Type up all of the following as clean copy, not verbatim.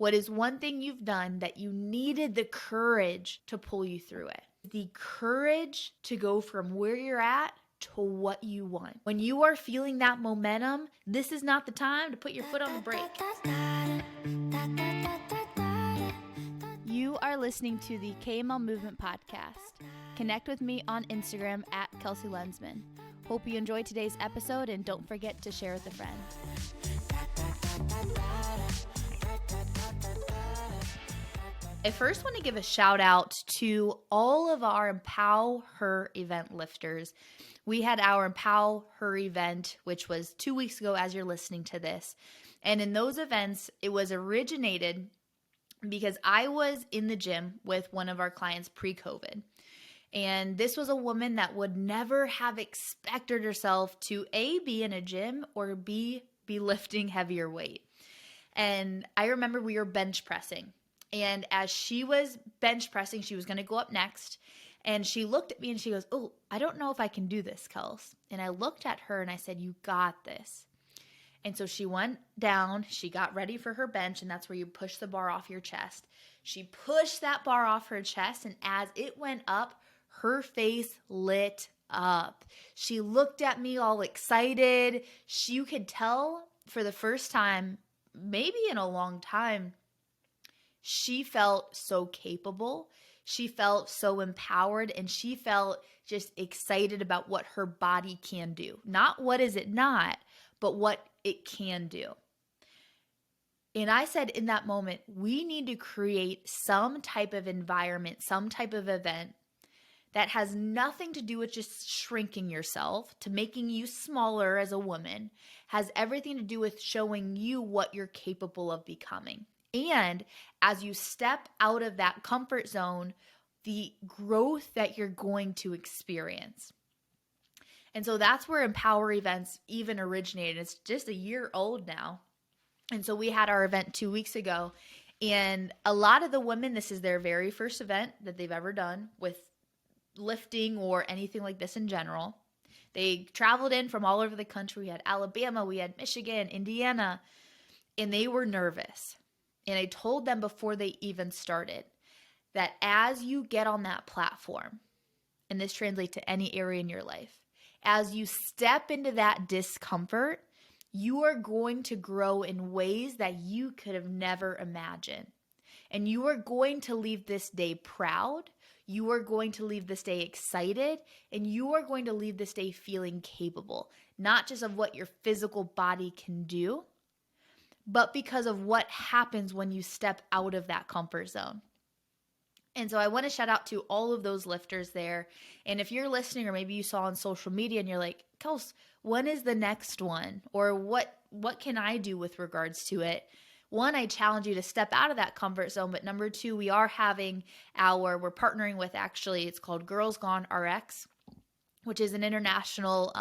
What is one thing you've done that you needed the courage to pull you through it? The courage to go from where you're at to what you want. When you are feeling that momentum, this is not the time to put your foot on the brake. You are listening to the KML Movement Podcast. Connect with me on Instagram at Kelsey Lensman. Hope you enjoyed today's episode and don't forget to share with a friend. I first want to give a shout out to all of our Empower Her event lifters. We had our Empower Her event, which was 2 weeks ago as you're listening to this. And in those events, it was originated because I was in the gym with one of our clients pre-COVID. And this was a woman that would never have expected herself to A, be in a gym, or B, be lifting heavier weight. And I remember we were bench pressing. And as she was bench pressing, she was going to go up next. And she looked at me and she goes, "Oh, I don't know if I can do this, Kels." And I looked at her and I said, "You got this." And so she went down, she got ready for her bench, and that's where you push the bar off your chest. She pushed that bar off her chest, and as it went up, her face lit up. She looked at me all excited. You could tell for the first time, maybe in a long time, she felt so capable. She felt so empowered, and she felt just excited about what her body can do. Not what is it not, but what it can do. And I said in that moment, we need to create some type of environment, some type of event that has nothing to do with just shrinking yourself, to making you smaller as a woman, has everything to do with showing you what you're capable of becoming. And as you step out of that comfort zone, the growth that you're going to experience. And so that's where Empower events even originated. It's just a year old now. And so we had our event 2 weeks ago. And a lot of the women, this is their very first event that they've ever done with lifting or anything like this in general. They traveled in from all over the country. We had Alabama, we had Michigan, Indiana, and they were nervous. And I told them before they even started that as you get on that platform, and this translates to any area in your life, as you step into that discomfort, you are going to grow in ways that you could have never imagined. And you are going to leave this day proud. You are going to leave this day excited, and you are going to leave this day feeling capable, not just of what your physical body can do, but because of what happens when you step out of that comfort zone. And so I want to shout out to all of those lifters there. And if you're listening, or maybe you saw on social media and you're like, "Kels, when is the next one?" Or what can I do with regards to it? One, I challenge you to step out of that comfort zone. But number two, we're partnering with, actually, it's called Girls Gone RX, which is an international,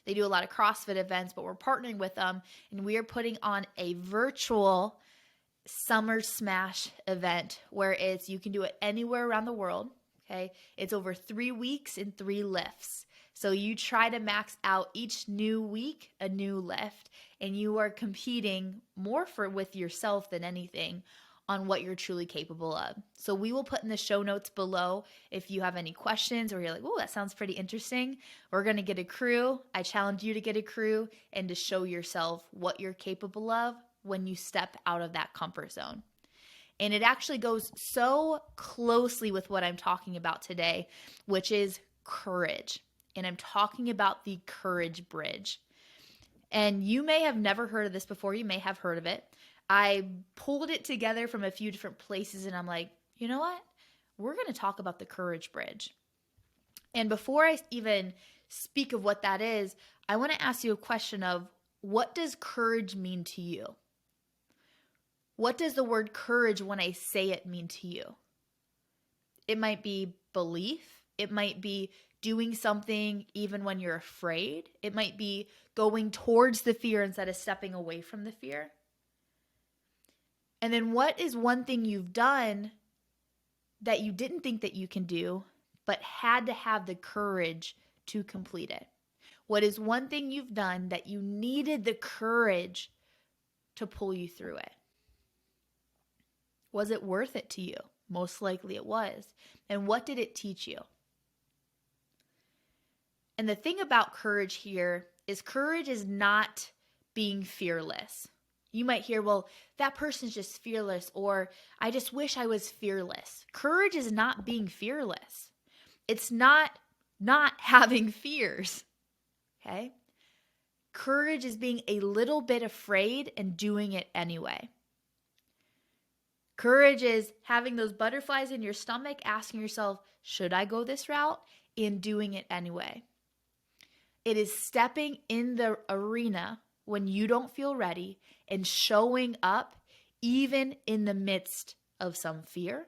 they do a lot of CrossFit events, but we're partnering with them, and we are putting on a virtual Summer Smash event where you can do it anywhere around the world. Okay. It's over 3 weeks and 3 lifts. So you try to max out each new week, a new lift, and you are competing more with yourself than anything on what you're truly capable of. So we will put in the show notes below if you have any questions, or you're like, "Oh, that sounds pretty interesting." We're going to get a crew. I challenge you to get a crew and to show yourself what you're capable of when you step out of that comfort zone. And it actually goes so closely with what I'm talking about today, which is courage. And I'm talking about the courage bridge. And you may have never heard of this before. You may have heard of it. I pulled it together from a few different places, and I'm like, you know what? We're going to talk about the courage bridge. And before I even speak of what that is, I want to ask you a question of, what does courage mean to you? What does the word courage, when I say it, mean to you? It might be belief. It might be doing something even when you're afraid. It might be going towards the fear instead of stepping away from the fear. And then what is one thing you've done that you didn't think that you can do, but had to have the courage to complete it? What is one thing you've done that you needed the courage to pull you through it? Was it worth it to you? Most likely it was. And what did it teach you? And the thing about courage here is courage is not being fearless. You might hear, well, that person's just fearless, or I just wish I was fearless. Courage is not being fearless. It's not having fears, okay? Courage is being a little bit afraid and doing it anyway. Courage is having those butterflies in your stomach, asking yourself, should I go this route? And doing it anyway. It is stepping in the arena when you don't feel ready and showing up even in the midst of some fear,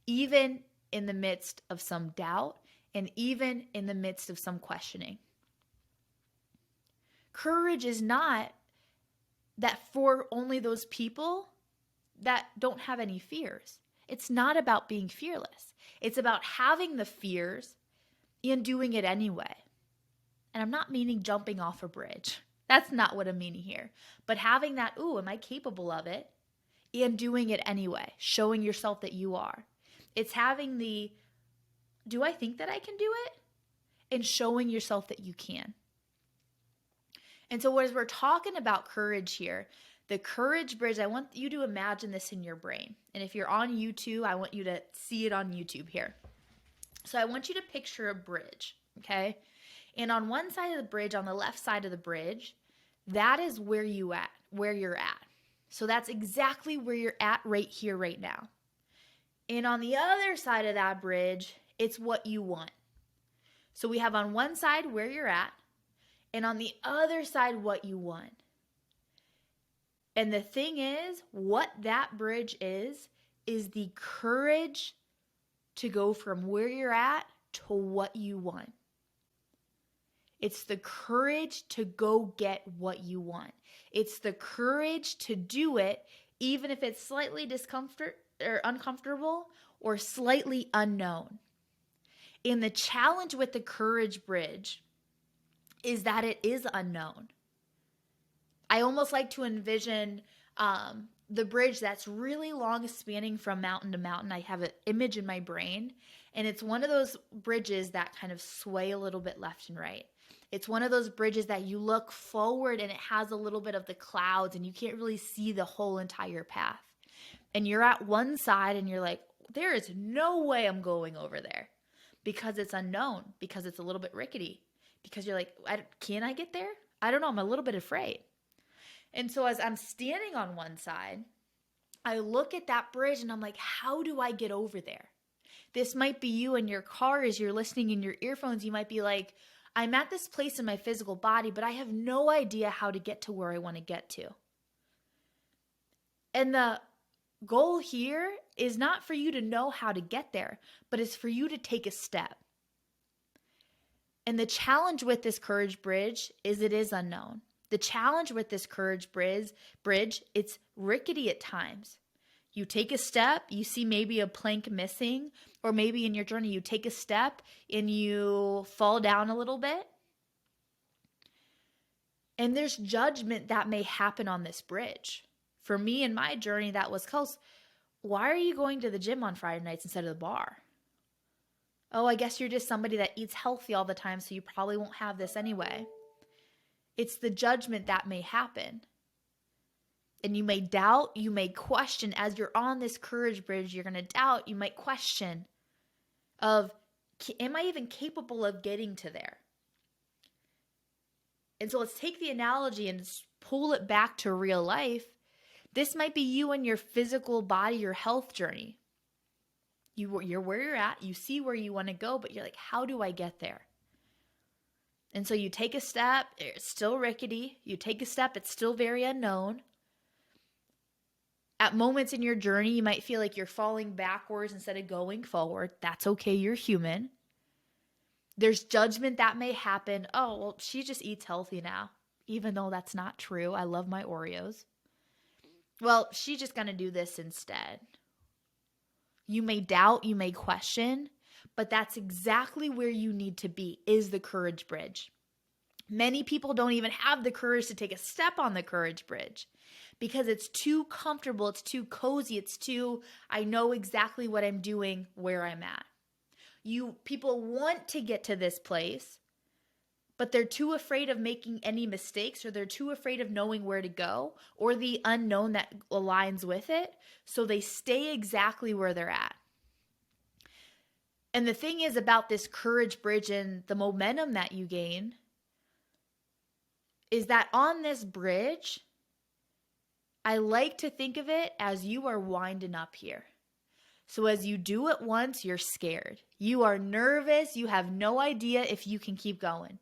even in the midst of some doubt, and even in the midst of some questioning. Courage is not that for only those people that don't have any fears. It's not about being fearless. It's about having the fears and doing it anyway. And I'm not meaning jumping off a bridge. That's not what I'm meaning here. But having that, ooh, am I capable of it? And doing it anyway, showing yourself that you are. It's having the, do I think that I can do it? And showing yourself that you can. And so as we're talking about courage here, the courage bridge, I want you to imagine this in your brain. And if you're on YouTube, I want you to see it on YouTube here. So I want you to picture a bridge, okay? And on one side of the bridge, on the left side of the bridge, that is where you're at. So that's exactly where you're at right here, right now. And on the other side of that bridge, it's what you want. So we have on one side where you're at, and on the other side, what you want. And the thing is, what that bridge is the courage to go from where you're at to what you want. It's the courage to go get what you want. It's the courage to do it, even if it's slightly uncomfortable or slightly unknown. And the challenge with the courage bridge is that it is unknown. I almost like to envision the bridge that's really long, spanning from mountain to mountain. I have an image in my brain, and it's one of those bridges that kind of sway a little bit left and right. It's one of those bridges that you look forward and it has a little bit of the clouds and you can't really see the whole entire path. And you're at one side and you're like, there is no way I'm going over there, because it's unknown, because it's a little bit rickety, because you're like, can I get there? I don't know. I'm a little bit afraid. And so as I'm standing on one side, I look at that bridge and I'm like, how do I get over there? This might be you in your car as you're listening in your earphones. You might be like, I'm at this place in my physical body, but I have no idea how to get to where I want to get to. And the goal here is not for you to know how to get there, but it's for you to take a step. And the challenge with this courage bridge is it is unknown. The challenge with this courage bridge, it's rickety at times. You take a step, you see maybe a plank missing, or maybe in your journey you take a step and you fall down a little bit. And there's judgment that may happen on this bridge. For me in my journey, that was, Kels, why are you going to the gym on Friday nights instead of the bar? Oh, I guess you're just somebody that eats healthy all the time, so you probably won't have this anyway. It's the judgment that may happen. And you may doubt, you may question. As you're on this courage bridge, you're going to doubt, you might question of, am I even capable of getting to there? And so let's take the analogy and pull it back to real life. This might be you in your physical body, your health journey. You're where you're at, you see where you want to go, but you're like, how do I get there? And so you take a step, it's still rickety. You take a step, it's still very unknown. At moments in your journey, you might feel like you're falling backwards instead of going forward. That's okay, you're human. There's judgment that may happen. Oh, well, she just eats healthy now, even though that's not true. I love my Oreos. Well, she's just going to do this instead. You may doubt, you may question, but that's exactly where you need to be, is the courage bridge. Many people don't even have the courage to take a step on the courage bridge because it's too comfortable, it's too cozy, I know exactly what I'm doing where I'm at. People want to get to this place, but they're too afraid of making any mistakes, or they're too afraid of knowing where to go or the unknown that aligns with it. So they stay exactly where they're at. And the thing is about this courage bridge and the momentum that you gain is that on this bridge, I like to think of it as you are winding up here. So as you do it once, you're scared. You are nervous. You have no idea if you can keep going.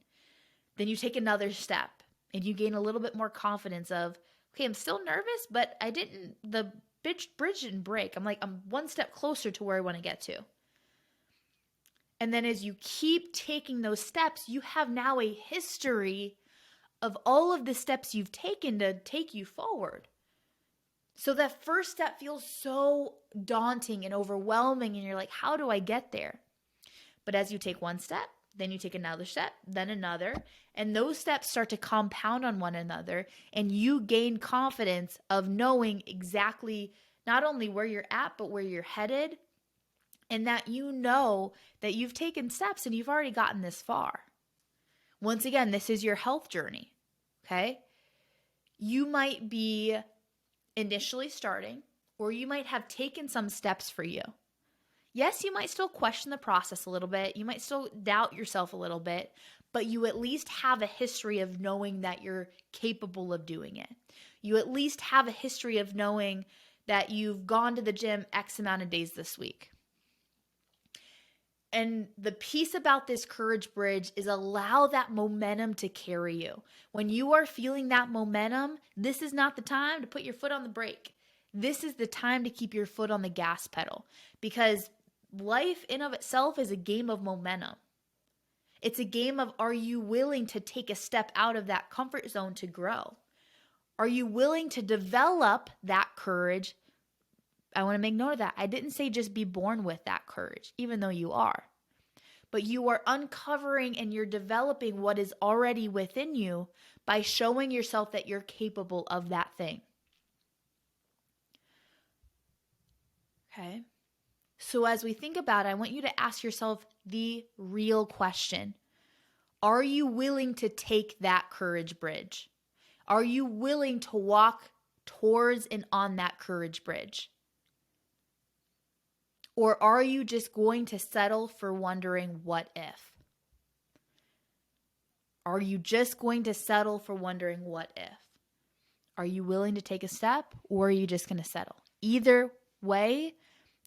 Then you take another step and you gain a little bit more confidence of, okay, I'm still nervous, but the bridge didn't break. I'm one step closer to where I want to get to. And then as you keep taking those steps, you have now a history of all of the steps you've taken to take you forward. So that first step feels so daunting and overwhelming, and you're like, how do I get there? But as you take one step, then you take another step, then another, and those steps start to compound on one another, and you gain confidence of knowing exactly not only where you're at, but where you're headed, and that you know that you've taken steps and you've already gotten this far. Once again, this is your health journey, okay? You might be initially starting, or you might have taken some steps for you. Yes, you might still question the process a little bit. You might still doubt yourself a little bit, but you at least have a history of knowing that you're capable of doing it. You at least have a history of knowing that you've gone to the gym X amount of days this week. And the piece about this courage bridge is allow that momentum to carry you. When you are feeling that momentum, this is not the time to put your foot on the brake. This is the time to keep your foot on the gas pedal, because life in of itself is a game of momentum. It's a game of, are you willing to take a step out of that comfort zone to grow? Are you willing to develop that courage? I want to make note of that. I didn't say just be born with that courage, even though you are. But you are uncovering and you're developing what is already within you by showing yourself that you're capable of that thing. Okay? So as we think about it, I want you to ask yourself the real question. Are you willing to take that courage bridge? Are you willing to walk towards and on that courage bridge? Or are you just going to settle for wondering what if? Are you just going to settle for wondering what if? Are you willing to take a step, or are you just going to settle? Either way,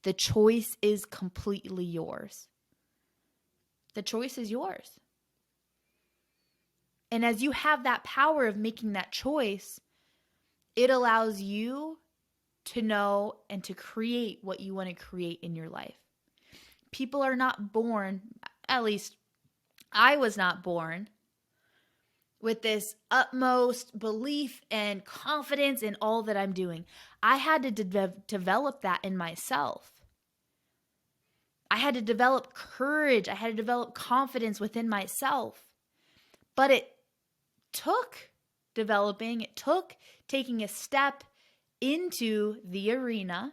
the choice is completely yours. The choice is yours. And as you have that power of making that choice, it allows you to know and to create what you want to create in your life. People are not born, at least I was not born, with this utmost belief and confidence in all that I'm doing. I had to develop that in myself. I had to develop courage. I had to develop confidence within myself. But it took developing, it took taking a step into the arena.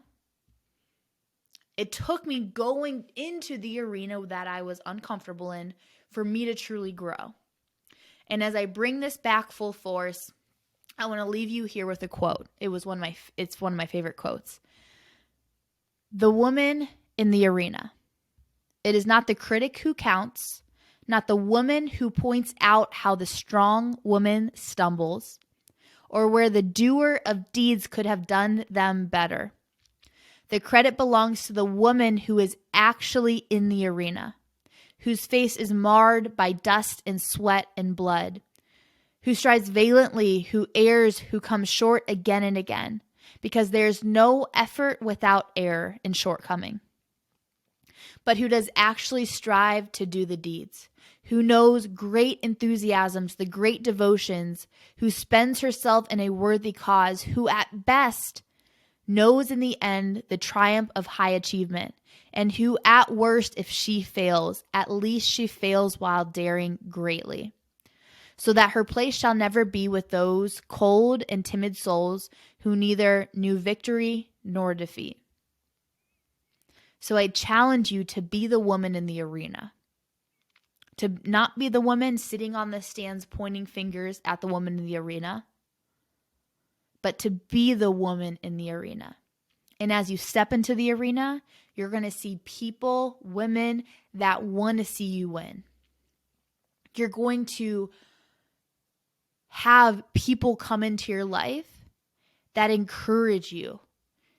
It took me going into the arena that I was uncomfortable in for me to truly grow. And as I bring this back full force, I want to leave you here with a quote. It's one of my favorite quotes. The woman in the arena. It is not the critic who counts, not the woman who points out how the strong woman stumbles, or where the doer of deeds could have done them better. The credit belongs to the woman who is actually in the arena, whose face is marred by dust and sweat and blood, who strives valiantly, who errs, who comes short again and again, because there's no effort without error and shortcoming, but who does actually strive to do the deeds, who knows great enthusiasms, the great devotions, who spends herself in a worthy cause, who at best knows in the end the triumph of high achievement, and who at worst, if she fails, at least she fails while daring greatly. so that her place shall never be with those cold and timid souls who neither knew victory nor defeat. So I challenge you to be the woman in the arena, to not be the woman sitting on the stands pointing fingers at the woman in the arena, but to be the woman in the arena. And as you step into the arena, you're going to see people, women that want to see you win. You're going to have people come into your life that encourage you,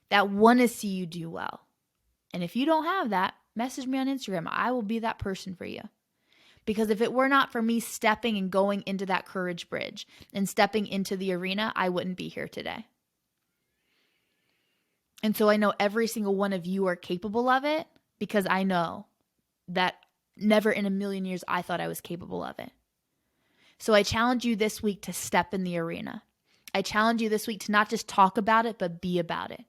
that want to see you do well. And if you don't have that, message me on Instagram. I will be that person for you. Because if it were not for me stepping and going into that courage bridge and stepping into the arena, I wouldn't be here today. And so I know every single one of you are capable of it, because I know that never in a million years I thought I was capable of it. So I challenge you this week to step in the arena. I challenge you this week to not just talk about it, but be about it.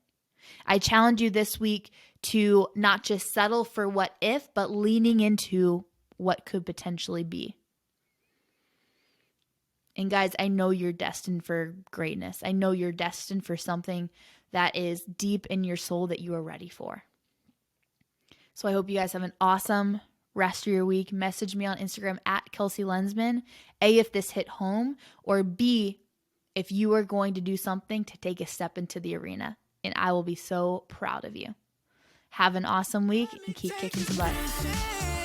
I challenge you this week to not just settle for what if, but leaning into what could potentially be. And guys, I know you're destined for greatness. I know you're destined for something that is deep in your soul that you are ready for. So I hope you guys have an awesome rest of your week. Message me on Instagram at Kelsey Lensman. A, if this hit home, or B, if you are going to do something to take a step into the arena. And I will be so proud of you. Have an awesome week and keep kicking some butt.